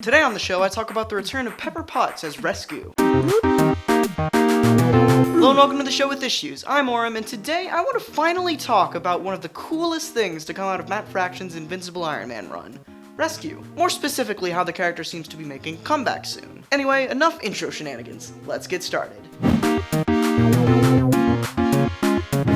Today on the show, I talk about the return of Pepper Potts as Rescue. Hello and welcome to the show with issues. I'm Auram, and today I want to finally talk about one of the coolest things to come out of Matt Fraction's Invincible Iron Man run. Rescue. More specifically, how the character seems to be making a comeback soon. Anyway, enough intro shenanigans. Let's get started.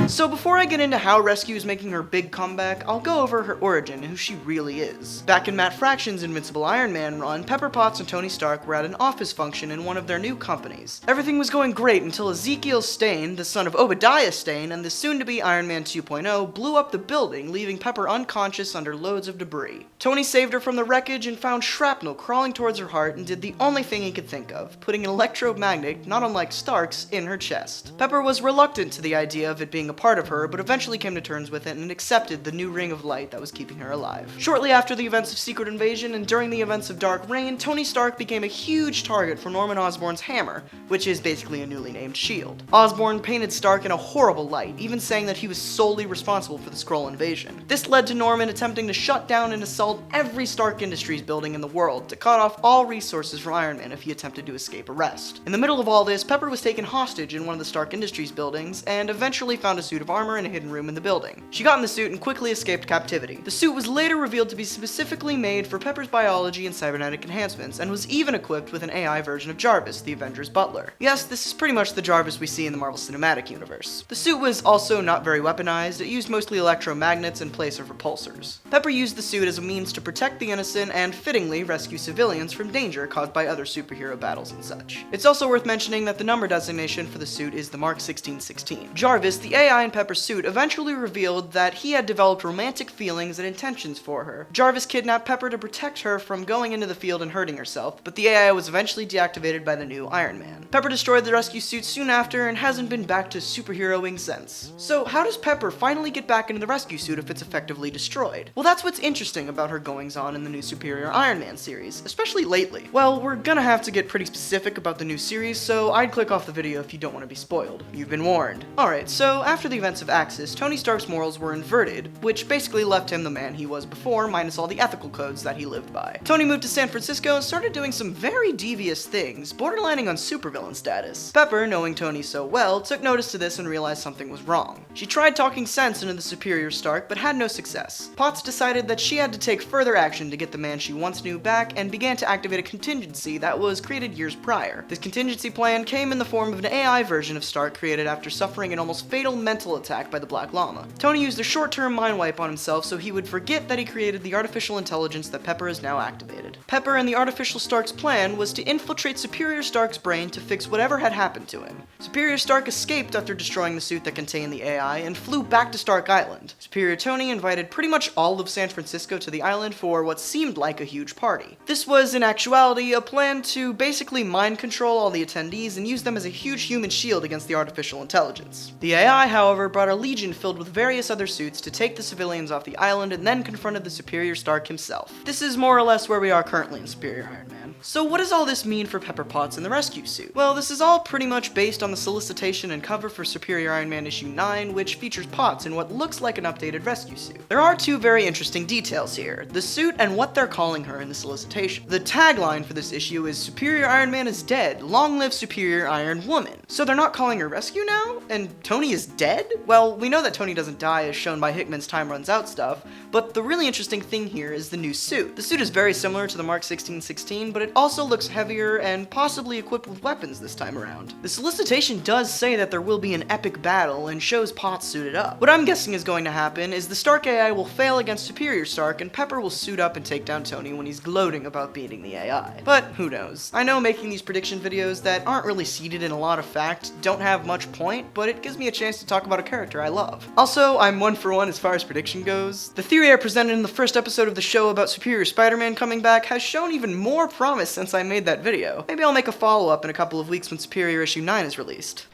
So before I get into how Rescue is making her big comeback, I'll go over her origin and who she really is. Back in Matt Fraction's Invincible Iron Man run, Pepper Potts and Tony Stark were at an office function in one of their new companies. Everything was going great until Ezekiel Stane, the son of Obadiah Stane and the soon-to-be Iron Man 2.0, blew up the building, leaving Pepper unconscious under loads of debris. Tony saved her from the wreckage and found shrapnel crawling towards her heart and did the only thing he could think of, putting an electromagnet, not unlike Stark's, in her chest. Pepper was reluctant to the idea of it being a part of her, but eventually came to terms with it and accepted the new ring of light that was keeping her alive. Shortly after the events of Secret Invasion and during the events of Dark Reign, Tony Stark became a huge target for Norman Osborn's hammer, which is basically a newly named shield. Osborn painted Stark in a horrible light, even saying that he was solely responsible for the Skrull invasion. This led to Norman attempting to shut down and assault every Stark Industries building in the world to cut off all resources from Iron Man if he attempted to escape arrest. In the middle of all this, Pepper was taken hostage in one of the Stark Industries buildings and eventually found a suit of armor in a hidden room in the building. She got in the suit and quickly escaped captivity. The suit was later revealed to be specifically made for Pepper's biology and cybernetic enhancements, and was even equipped with an AI version of Jarvis, the Avengers' butler. Yes, this is pretty much the Jarvis we see in the Marvel Cinematic Universe. The suit was also not very weaponized. It used mostly electromagnets in place of repulsors. Pepper used the suit as a means to protect the innocent and, fittingly, rescue civilians from danger caused by other superhero battles and such. It's also worth mentioning that the number designation for the suit is the Mark 1616. Jarvis, the AI in Pepper's suit, eventually revealed that he had developed romantic feelings and intentions for her. Jarvis kidnapped Pepper to protect her from going into the field and hurting herself, but the AI was eventually deactivated by the new Iron Man. Pepper destroyed the rescue suit soon after and hasn't been back to superheroing since. So how does Pepper finally get back into the rescue suit if it's effectively destroyed? Well, that's what's interesting about her goings-on in the new Superior Iron Man series, especially lately. Well, we're gonna have to get pretty specific about the new series, so I'd click off the video if you don't want to be spoiled. You've been warned. Alright, so after the events of Axis, Tony Stark's morals were inverted, which basically left him the man he was before, minus all the ethical codes that he lived by. Tony moved to San Francisco and started doing some very devious things, borderlining on supervillain status. Pepper, knowing Tony so well, took notice to this and realized something was wrong. She tried talking sense into the Superior Stark, but had no success. Potts decided that she had to take further action to get the man she once knew back, and began to activate a contingency that was created years prior. This contingency plan came in the form of an AI version of Stark created after suffering an almost fatal mental attack by the Black Llama. Tony used a short-term mind wipe on himself so he would forget that he created the artificial intelligence that Pepper has now activated. Pepper and the artificial Stark's plan was to infiltrate Superior Stark's brain to fix whatever had happened to him. Superior Stark escaped after destroying the suit that contained the AI and flew back to Stark Island. Superior Tony invited pretty much all of San Francisco to the island for what seemed like a huge party. This was, in actuality, a plan to basically mind control all the attendees and use them as a huge human shield against the artificial intelligence. The AI, however, brought a legion filled with various other suits to take the civilians off the island and then confronted the Superior Stark himself. This is more or less where we are currently in Superior Iron Man. So what does all this mean for Pepper Potts in the rescue suit? Well, this is all pretty much based on the solicitation and cover for Superior Iron Man issue 9, which features Potts in what looks like an updated rescue suit. There are two very interesting details here: the suit and what they're calling her in the solicitation. The tagline for this issue is "Superior Iron Man is dead, long live Superior Iron Woman." So they're not calling her Rescue now? And Tony is dead? Well, we know that Tony doesn't die as shown by Hickman's Time Runs Out stuff, but the really interesting thing here is the new suit. The suit is very similar to the Mark 1616, but it also looks heavier and possibly equipped with weapons this time around. The solicitation does say that there will be an epic battle and shows Potts suited up. What I'm guessing is going to happen is the Stark AI will fail against Superior Stark and Pepper will suit up and take down Tony when he's gloating about beating the AI. But who knows? I know making these prediction videos that aren't really seated in a lot of fact don't have much point, but it gives me a chance to talk about a character I love. Also, I'm 1-for-1 as far as prediction goes. The theory I presented in the first episode of the show about Superior Spider-Man coming back has shown even more promise since I made that video. Maybe I'll make a follow-up in a couple of weeks when Superior issue 9 is released.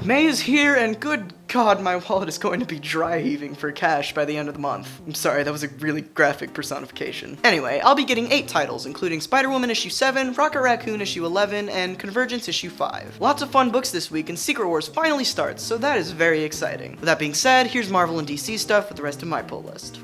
May is here, and good God, my wallet is going to be dry heaving for cash by the end of the month. I'm sorry, that was a really graphic personification. Anyway, I'll be getting 8 titles, including Spider-Woman issue 7, Rocket Raccoon issue 11, and Convergence issue 5. Lots of fun books this week, and Secret Wars finally starts, so that is very exciting. With that being said, here's Marvel and DC stuff with the rest of my pull list.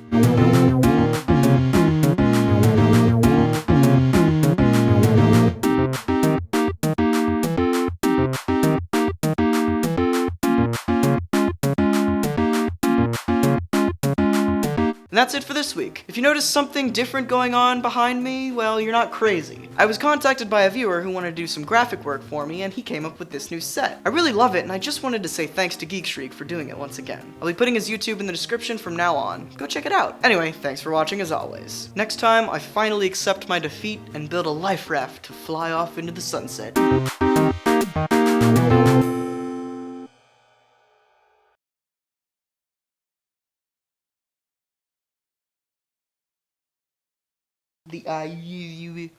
that's it for this week. If you notice something different going on behind me, well, you're not crazy. I was contacted by a viewer who wanted to do some graphic work for me, and he came up with this new set. I really love it, and I just wanted to say thanks to Geekshriek for doing it once again. I'll be putting his YouTube in the description from now on. Go check it out. Anyway, thanks for watching as always. Next time, I finally accept my defeat and build a life raft to fly off into the sunset. The